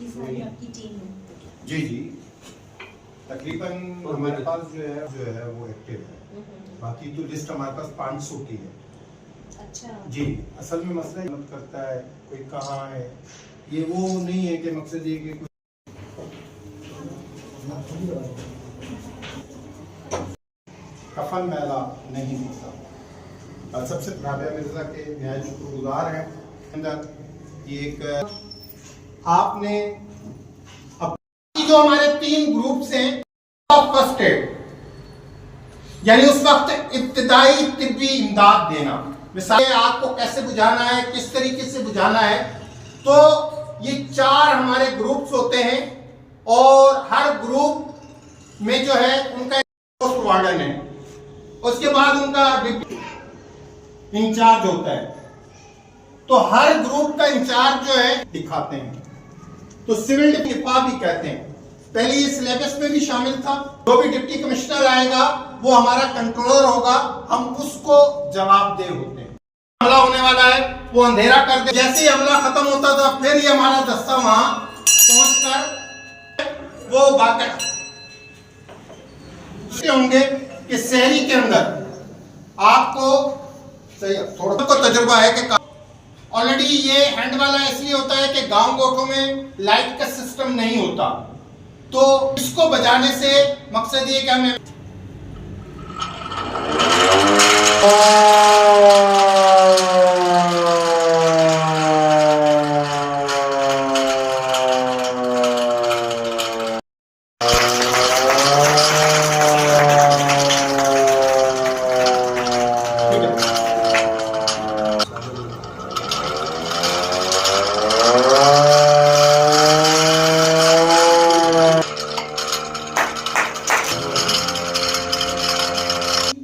काफी सारी आपकी टीम है। जी जी, तकरीबन हमारे पास जो है वो एक्टिव है। बाकी तो लिस्ट हमारे पास 500 की है। अच्छा जी, असल में मसला मत करता है कोई कहाँ है, ये वो नहीं है कि मकसद ये कि कोई कफन मैला नहीं दिखता। सबसे राबिया मिर्जा के न्याय शुक्रगुजार हैं। अंदर ये एक आपने जो हमारे 3 ग्रुप्स हैं फर्स्ट एड, यानी उस वक्त इब्तिदाई तिब्बी इमदाद देना, मिसाल आग को कैसे बुझाना है, किस तरीके से बुझाना है। तो ये 4 हमारे ग्रुप्स होते हैं और हर ग्रुप में जो है उनका पोस्ट वार्डन है, उसके बाद उनका डिप्टी इंचार्ज होता है। तो हर ग्रुप का इंचार्ज जो है दिखाते हैं, तो सिविल डिफा भी कहते हैं। पहले ये सिलेबस में भी शामिल था। जो भी डिप्टी कमिश्नर आएगा वो हमारा कंट्रोलर होगा, हम उसको जवाबदेह होते हैं। हमला होने वाला है, वो अंधेरा कर दे। जैसे ही हमला खत्म होता था फिर ये हमारा दस्ता वहां पहुंचकर वो बाकी होंगे कि शहरी के अंदर आपको सही थोड़ा तो तजुर्बा है कि ऑलरेडी ये हैंड वाला इसलिए होता है कि गांव गोठों में लाइट का सिस्टम नहीं होता, तो इसको बजाने से मकसद ये कि हमें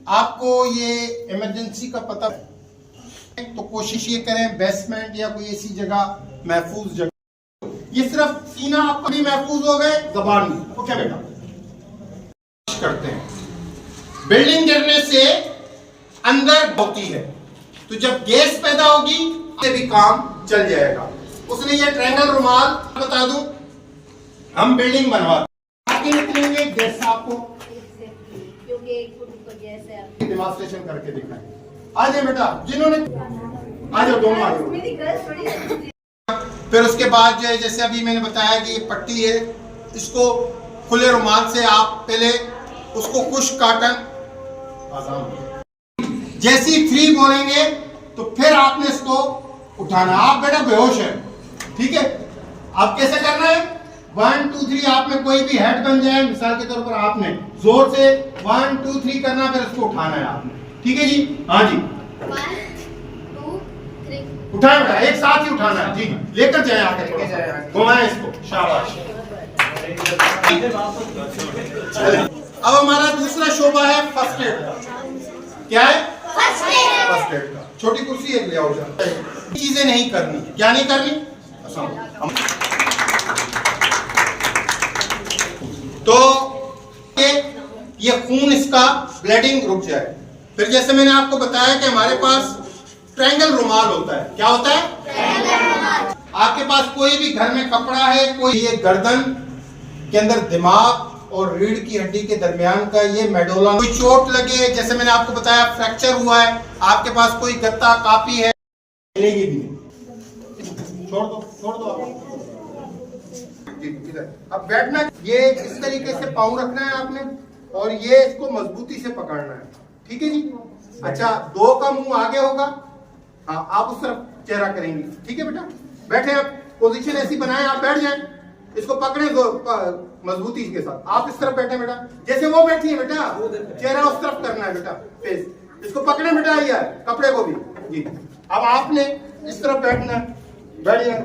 आपको ये इमरजेंसी का पता है तो कोशिश ये करें बेसमेंट या कोई ऐसी जगह, महफूज जगह। ये सिर्फ सीना आपका भी महफूज हो गए, जबान नहीं। ओके बेटा, करते हैं बिल्डिंग गिरने से अंदर होती है, तो जब गैस पैदा होगी तो भी काम चल जाएगा। उसने ये ट्रायंगल रुमाल बता दूं, हम बिल्डिंग बनवाते आगे निकलेंगे गैस आपको डेमोंस्ट्रेशन करके दिखाएं। आ जाए बेटा, जिन्होंने आ जाओ, दोनों आ जाओ। फिर उसके बाद जो है जैसे अभी मैंने बताया कि ये पट्टी है, इसको खुले रुमाल से आप पहले उसको कुछ काटन आसान, जैसे ही 3 बोलेंगे तो फिर आपने इसको उठाना। आप बेटा बेहोश है, ठीक है। आप कैसे करना है, 1 2 3 आप में कोई भी हेड बन जाए, मिसाल के तौर पर आपने जोर से 1 2 3 करना, फिर इसको उठाना है आपने, ठीक है जी। हाँ जी, 1 2 3 उठाए बेटा, एक साथ ही उठाना है जी। लेकर जाए आगे, घुमाएं इसको, शाबाश। अब हमारा दूसरा शोबा है फर्स्ट एड। क्या है? फर्स्ट एड का। छोटी कुर्सी है, ले आओ। चीजें नहीं करनी, क्या नहीं करनी, तो ये खून इसका ब्लीडिंग रुक जाए। फिर जैसे मैंने आपको बताया कि हमारे पास ट्रायंगल रुमाल होता है। क्या होता है? ट्रायंगल रुमाल। आपके पास कोई भी घर में कपड़ा है, कोई ये गर्दन के अंदर दिमाग और रीढ़ की हड्डी के दरमियान का ये मेडोला, कोई चोट लगे, जैसे मैंने आपको बताया फ्रैक्चर हुआ है, आपके पास कोई गत्ता कापी है, मिलेगी भी नहीं। छोड़ दो आप। अब बैठना, ये इस तरीके से पाँव रखना है आपने और ये इसको मजबूती से पकड़ना है, ठीक है जी। अच्छा, 2 का मुंह आगे होगा, हाँ आप उस तरफ चेहरा करेंगे, ठीक है बेटा। बैठे आप, पोजीशन ऐसी बनाए, आप बैठ जाएं, इसको पकड़े दो मजबूती के साथ। आप इस तरफ बैठे बेटा, जैसे वो बैठी है बेटा, चेहरा उस तरफ करना है बेटा, फेस इसको पकड़े बेटा, यार कपड़े को भी जी। अब आपने इस तरफ बैठना है, बैठ जाए,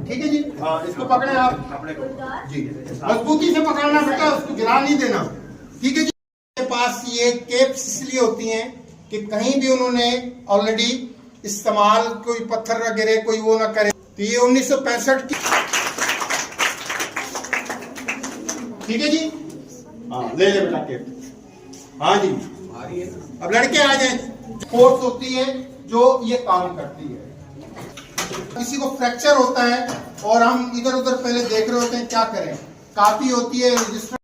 ठीक है जी। हाँ, इसको पकड़े आप कपड़े को जी, मजबूती से पकड़ना बेटा, उसको गिरा नहीं देना, ठीक है जी। मेरे पास ये केप्स इसलिए होती हैं कि कहीं भी उन्होंने ऑलरेडी इस्तेमाल, कोई पत्थर वगैरह कोई वो ना करे। तो ये 1965 की, ठीक है जी। हाँ, ले बेटा केप। हाँ जी, अब लड़के आ जाए। फोर्स होती है जो ये काम करती है। किसी को फ्रैक्चर होता है और हम इधर उधर पहले देख रहे होते हैं, क्या करें, कापी होती है रजिस्टर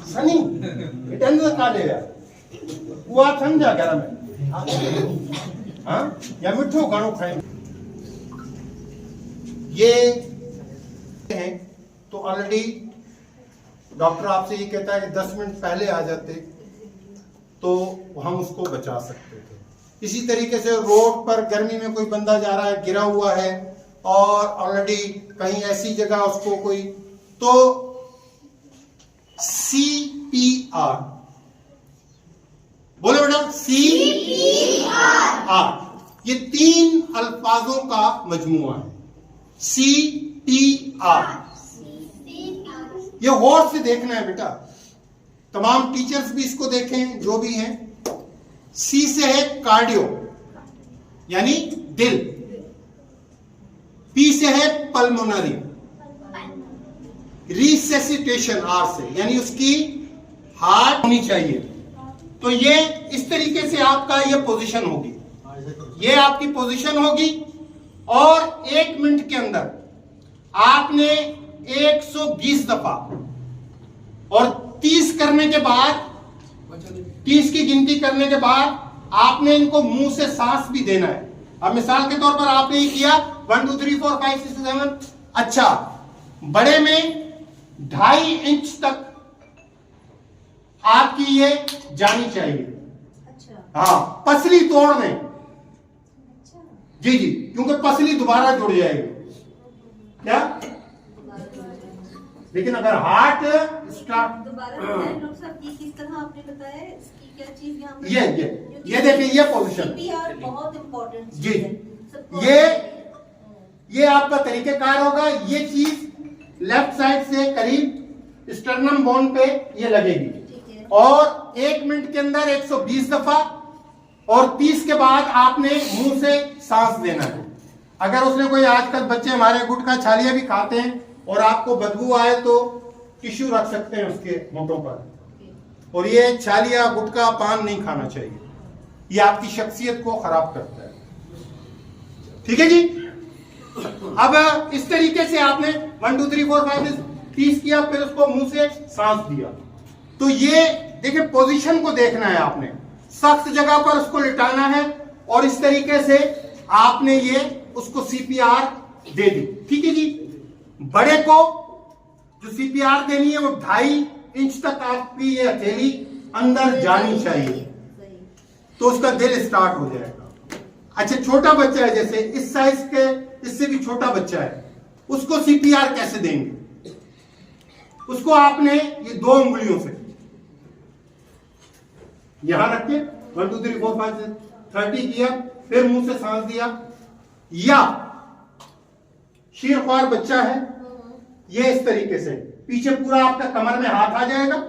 सनी इतना का देगा वो आप समझा क्या मैं हाँ या मिठो गानो खाएंगे ये हैं तो ऑलरेडी डॉक्टर आपसे ये कहता है कि 10 मिनट पहले आ जाते तो हम उसको बचा सकते थे। इसी तरीके से रोड पर गर्मी में कोई बंदा जा रहा है, गिरा हुआ है और ऑलरेडी कहीं ऐसी जगह उसको कोई, तो CPR बोले बेटा, CPR ये 3 अल्फाजों का मजमुआ है। CPR ये गौर से देखना है बेटा, तमाम टीचर्स भी इसको देखें जो भी हैं। C से है कार्डियो यानी दिल, P से है पल्मोनरी, रिसेसिटेशन R से यानी उसकी हार्ट होनी चाहिए। तो ये इस तरीके से आपका ये पोजीशन होगी, ये आपकी पोजीशन होगी और 1 मिनट के अंदर आपने 120 दफा और 30 करने के बाद, 30 की गिनती करने के बाद आपने इनको मुंह से सांस भी देना है। अब मिसाल के तौर पर आपने ये किया 1 2 3 4 5 6 7, अच्छा बड़े में 2.5 इंच तक आपकी ये जानी चाहिए। अच्छा हाँ, पसली तोड़ में, अच्छा जी जी, क्योंकि पसली दोबारा जुड़ जाएगी क्या, लेकिन अगर हार्ट स्टार्ट दोबारा बताएं डॉक्टर साहब, ये किस तरह आपने बताया, इसकी क्या चीज यहाँ पे, ये देखिए ये पोजीशन CPR बहुत इम्पोर्टेंट जी, चीज है सबको। ये आपका तरीकेकार होगा। ये चीज लेफ्ट साइड से करीब स्टर्नम बोन पे ये लगेगी ठीक है। और 1 मिनट के अंदर 120 दफा और 30 के बाद आपने मुंह से सांस देना है। अगर उसने कोई, आजकल बच्चे हमारे गुटखा छालिया भी खाते हैं और आपको बदबू आए तो टिश्यू रख सकते हैं उसके होंठों पर, और ये छालिया गुटखा पान नहीं खाना चाहिए, ये आपकी शख्सियत को खराब करता है। ठीक है जी। अब इस तरीके से आपने 1 2 3 4 5 30 किया, फिर उसको मुंह से सांस दिया। तो ये देखिए पोजीशन को देखना है आपने, सख्त जगह पर उसको लिटाना है और इस तरीके से आपने ये उसको CPR दे दी। ठीक है जी। बड़े को जो CPR देनी है वो 2.5 इंच तक आपकी ये हथेली अंदर जानी चाहिए, तो उसका दिल स्टार्ट हो जाएगा। अच्छा छोटा बच्चा है, जैसे इस साइज के, इससे भी छोटा बच्चा है, उसको CPR कैसे देंगे? उसको आपने ये 2 उंगलियों से यहां रख के 1 2 3 4 5 30 किया, फिर मुंह से सांस दिया, या शीरख्वार बच्चा है ये इस तरीके से पीछे पूरा आपका कमर में हाथ आ जाएगा,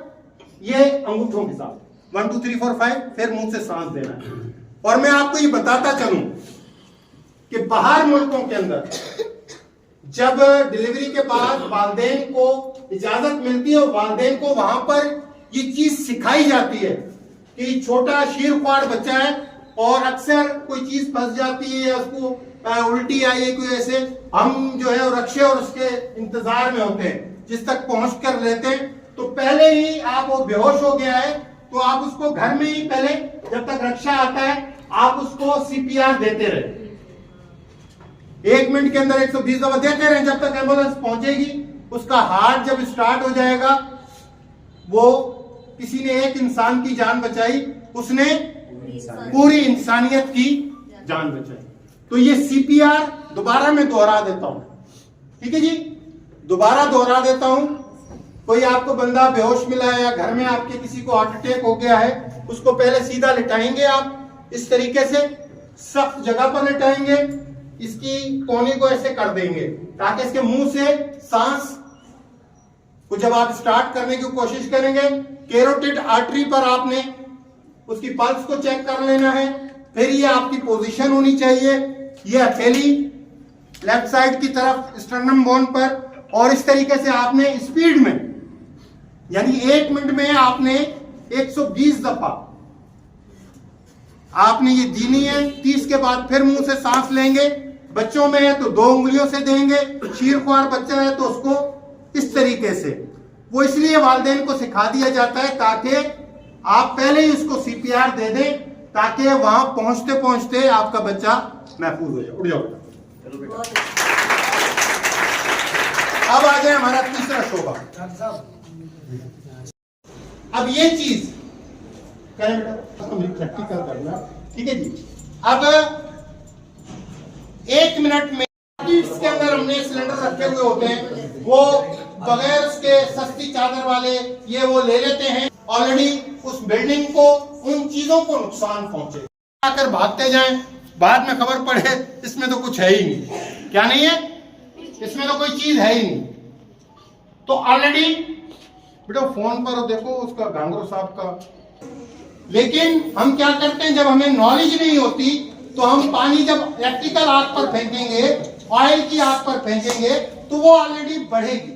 ये अंगूठों के साथ 1 2 3 4 5, फिर मुंह से सांस देना है। और मैं आपको ये बताता चलूं कि बाहर मुल्कों के अंदर जब डिलीवरी के बाद वालिदैन को इजाजत मिलती है, वालिदैन को वहां पर ये चीज सिखाई जाती है कि छोटा शीरख्वार बच्चा है और अक्सर कोई चीज फंस जाती है या उसको उल्टी आई है कोई, ऐसे हम जो है रक्षे और उसके इंतजार में होते हैं, जिस तक पहुंच कर लेते हैं, तो पहले ही आप वो बेहोश हो गया है तो आप उसको घर में ही पहले जब तक रक्षा आता है आप उसको CPR देते रहे। 1 मिनट के अंदर 120 दफा देते रहे जब तक एम्बुलेंस पहुंचेगी। उसका हार्ट जब स्टार्ट हो जाएगा, वो किसी ने एक इंसान की जान बचाई, उसने पूरी इंसानियत की जान बचाई। तो ये CPR दोबारा मैं दोहरा देता हूं, ठीक है जी, दोबारा दोहरा देता हूं। कोई आपको बंदा बेहोश मिला है या घर में आपके किसी को हार्ट अटैक हो गया है, उसको पहले सीधा लिटाएंगे आप इस तरीके से, सख्त जगह पर लिटाएंगे, इसकी कोने को ऐसे कर देंगे ताकि इसके मुंह से सांस को जब आप स्टार्ट करने की कोशिश करेंगे, कैरोटिड आर्टरी पर आपने उसकी पल्स को चेक कर लेना है। फिर ये आपकी पोजीशन होनी चाहिए, ये हथेली लेफ्ट साइड की तरफ स्टर्नम बोन पर, और इस तरीके से आपने स्पीड में, यानी 1 मिनट में आपने 120 दफा आपने ये दी नहीं है, 30 के बाद फिर मुंह से सांस लेंगे। बच्चों में है तो 2 उंगलियों से देंगे, शीरख्वार बच्चा है तो उसको इस तरीके से। वो इसलिए वालिदैन को सिखा दिया जाता है ताकि आप पहले ही उसको CPR दे दें, ताकि वहां पहुंचते पहुंचते आपका बच्चा महफूज हो जाए। उड़ जाओ। अब आ जाए हमारा तीसरा शोबा। अब ये चीज प्रैक्टिकल करना, ठीक है जी। अब 1 मिनट में इसके अंदर हमने सिलेंडर रखे हुए होते हैं, वो बगैर उसके सस्ती चादर वाले ये वो ले लेते हैं। ऑलरेडी उस बिल्डिंग को, उन चीजों को नुकसान पहुंचे, आकर भागते जाएं, बाद में खबर पड़े इसमें तो कुछ है ही नहीं। क्या नहीं है? इसमें तो कोई चीज है ही नहीं। तो ऑलरेडी बेटा फोन पर देखो उसका गांगरो साहब का। लेकिन हम क्या करते हैं, जब हमें नॉलेज नहीं होती तो हम पानी जब इलेक्ट्रिकल आग पर फेंकेंगे, ऑयल की आग पर फेंकेंगे तो वो ऑलरेडी बढ़ेगी।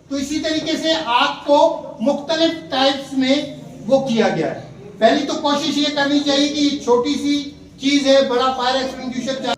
तो इसी तरीके से आग को मुख्तलिफ टाइप्स में वो किया गया है। पहली तो कोशिश ये करनी चाहिए कि छोटी सी चीज है, बड़ा फायर एक्सटिंग्विशर चाहिए।